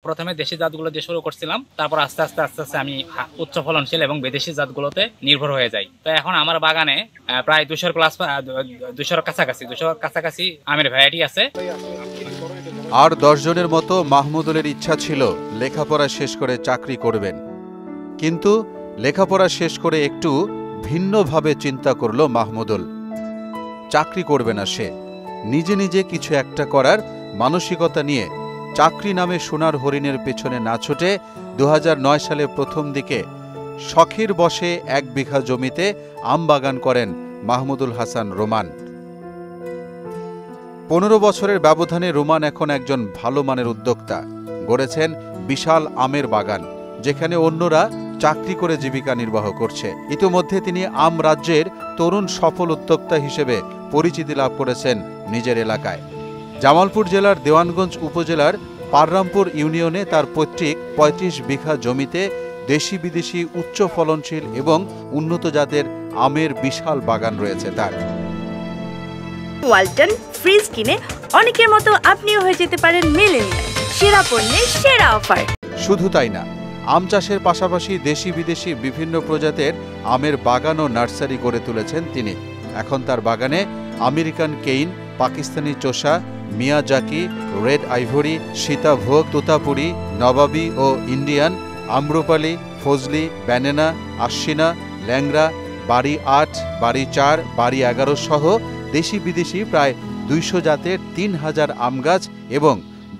প্রথমে দেশি জাতগুলো দিয়ে শুরু করছিলাম, তারপর আস্তে আস্তে আমি উচ্চ ফলনশীল এবং বিদেশি জাতগুলোতে নির্ভর হয়ে যাই। তো এখন আমার বাগানে প্রায় 200 কাছাকাছি আমের ভ্যারাইটি আছে। আর 10 জনের মতো মাহমুদুলের ইচ্ছা ছিল লেখাপড়া শেষ করে চাকরি করবেন, কিন্তু লেখাপড়া শেষ করে একটু ভিন্নভাবে চিন্তা করল মাহমুদুল। চাকরি করবে না সে, নিজে নিজে কিছু একটা করার মানসিকতা নিয়ে চাকরি নামে সোনার হরিণের পেছনে না ছুটে 2009 সালে প্রথম দিকে শখের বশে 1 বিঘা জমিতে আম বাগান করেন মাহমুদুল হাসান রোমান। 15 বছরের ব্যবধানে রোমান এখন একজন ভালো মানের উদ্যোক্তা। গড়েছেন বিশাল আমের বাগান, যেখানে অন্যরা চাকরি করে জীবিকা নির্বাহ করছে। ইতিমধ্যে তিনি আম রাজ্যের তরুণ সফল উদ্যোক্তা হিসেবে পরিচিতি লাভ করেছেন নিজের এলাকায়। জামালপুর জেলার দেওয়ানগঞ্জ উপজেলার পাররামপুর ইউনিয়নে তার পৈতৃক 35 বিঘা জমিতে দেশি বিদেশি উচ্চ ফলনশীল এবং উন্নত জাতের আমের বিশাল বাগান রয়েছে তার। ওয়ালটন ফ্রিজ কিনে অনেকের মতো আপনিও হয়ে যেতে পারেন মিলেনিয়াল সেরা পণ্যের সেরা অফার। শুধু তাই না, আম চাষের পাশাপাশি দেশি বিদেশি বিভিন্ন প্রজাতির আমের বাগান ও নার্সারি গড়ে তুলেছেন তিনি। এখন তার বাগানে American Keitt, Pakistani Chausa, Miyazaki, red ivory, Sitabhog, Totapuri, Nawabi ও ইন্ডিয়ান, আম্রপালি, ফজলি, ব্যানানা, আশ্বিনা, ল্যাংরা, বাড়ি 8, বাড়ি 4, বাড়ি 11 সহ দেশি বিদেশি প্রায় 200 জাতের 3000 আম গাছ এবং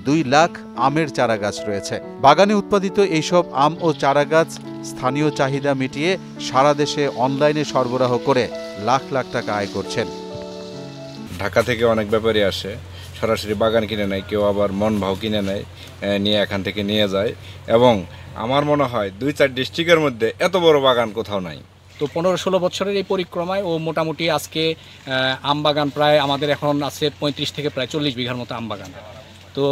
2 লাখ আমের চারা গাছ রয়েছে। বাগানে উৎপাদিত এইসব আম ও চারা গাছ স্থানীয় চাহিদা মিটিয়ে সারা দেশে অনলাইনে সরবরাহ করে লাখ লাখ টাকা আয় করছেন। ঢাকা থেকে অনেক ব্যাপারী আসে, সরাসরি বাগান কিনে নেয়, কেউ আবার মন ভাও কিনে নেয়, নিয়ে এখান থেকে নিয়ে যায়। এবং আমার মনে হয় 2-4 ডিস্ট্রিক্টের মধ্যে এত বড় বাগান কোথাও নাই। তো 15-16 বছরের এই পরিক্রমায় ও মোটামুটি আজকে আম বাগান প্রায় আমাদের এখন আছে 35 থেকে প্রায় 40 বিঘার মতো আম বাগান। তো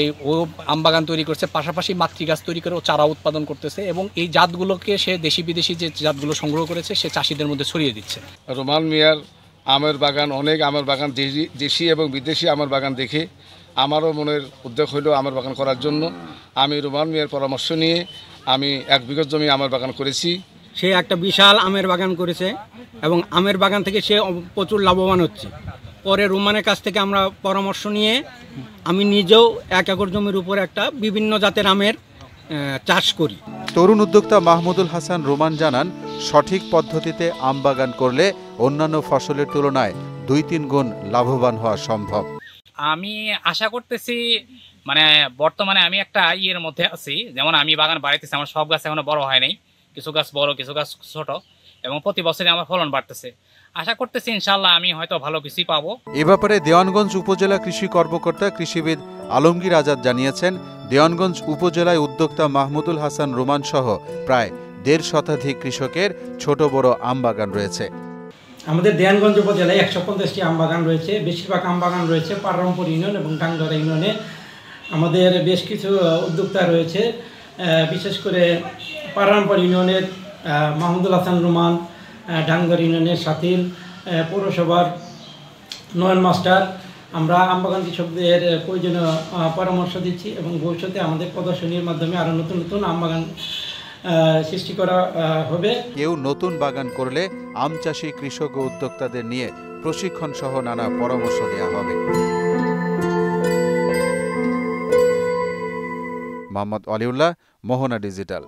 এই ও আম বাগান তৈরি করছে, পাশাপাশি মাতৃ গাছ তৈরি করে ও চারা উৎপাদন করতেছে এবং এই জাতগুলোকে সে দেশি বিদেশি যে জাতগুলো সংগ্রহ করেছে সে চাষিদের মধ্যে ছড়িয়ে দিচ্ছে। রোমান মিয়ার আমের বাগান, অনেক আমের বাগান, দেশি এবং বিদেশি আমের বাগান দেখে আমারও মনের উদ্যোগ হইল আমের বাগান করার জন্য। আমি রোমান মিয়ার পরামর্শ নিয়ে আমি 1 বিঘা জমি আমের বাগান করেছি। সে একটা বিশাল আমের বাগান করেছে এবং আমের বাগান থেকে সে প্রচুর লাভবান হচ্ছে। পরে রোমানের কাছ থেকে আমরা পরামর্শ নিয়ে আমি নিজেও 1 একর জমির উপর একটা বিভিন্ন জাতের আমের চাষ করি। তরুণ উদ্যোক্তা মাহমুদুল হাসান রোমান জানান, সঠিক পদ্ধতিতে আম বাগান করলে অন্যান্য ফসলের তুলনায় 2-3 গুণ লাভবান হওয়া সম্ভব। আমি আশা করতেছি, মানে বর্তমানে আমি একটা ইয়ের মধ্যে আছি, যেমন আমি বাগান বাড়াইতেছি, আমার সব গাছ এখনো বড় হয় নাই, কিছু গাছ বড়, কিছু গাছ ছোট, এবং প্রতি বছরই আমার ফলন বাড়তেছে। আশা করতেছি ইনশাআল্লাহ আমি হয়তো ভালো কিছুই পাবো। এ ব্যাপারে দেওয়ানগঞ্জ উপজেলা কৃষি কর্মকর্তা কৃষিবিদ আলমগীর আজাদ জানিয়েছেন, দেওয়ানগঞ্জ উপজেলায় উদ্যোক্তা মাহমুদুল হাসান রোমান সহ প্রায় 1.5 শতাধিক কৃষকের ছোট বড় আম বাগান রয়েছে। আমাদের দেওয়ানগঞ্জ উপজেলায় 150টি আম বাগান রয়েছে। বেশিরভাগ আম বাগান রয়েছে পাররামপুর ইউনিয়ন এবং ডাংদরা ইউনিয়নে। আমাদের বেশ কিছু উদ্যোক্তা রয়েছে, বিশেষ করে পাররামপুর ইউনিয়নের মাহমুদুল হাসান রোমান, ডাংদরা ইউনিয়নের সাথিল, পৌরসভার নয়ন মাস্টার। আমরা আমবাগান কৃষকদের প্রয়োজনীয় পরামর্শ দিচ্ছি এবং ভবিষ্যতে আমাদের প্রদর্শনীর মাধ্যমে আরও নতুন নতুন আমবাগান সৃষ্টি করা হবে। কেউ নতুন বাগান করলে আম চাষী কৃষক ও উদ্যোক্তাদের নিয়ে প্রশিক্ষণ সহ নানা পরামর্শ দেওয়া হবে। মোহাম্মদ অলিউল্লাহ, মোহনা ডিজিটাল।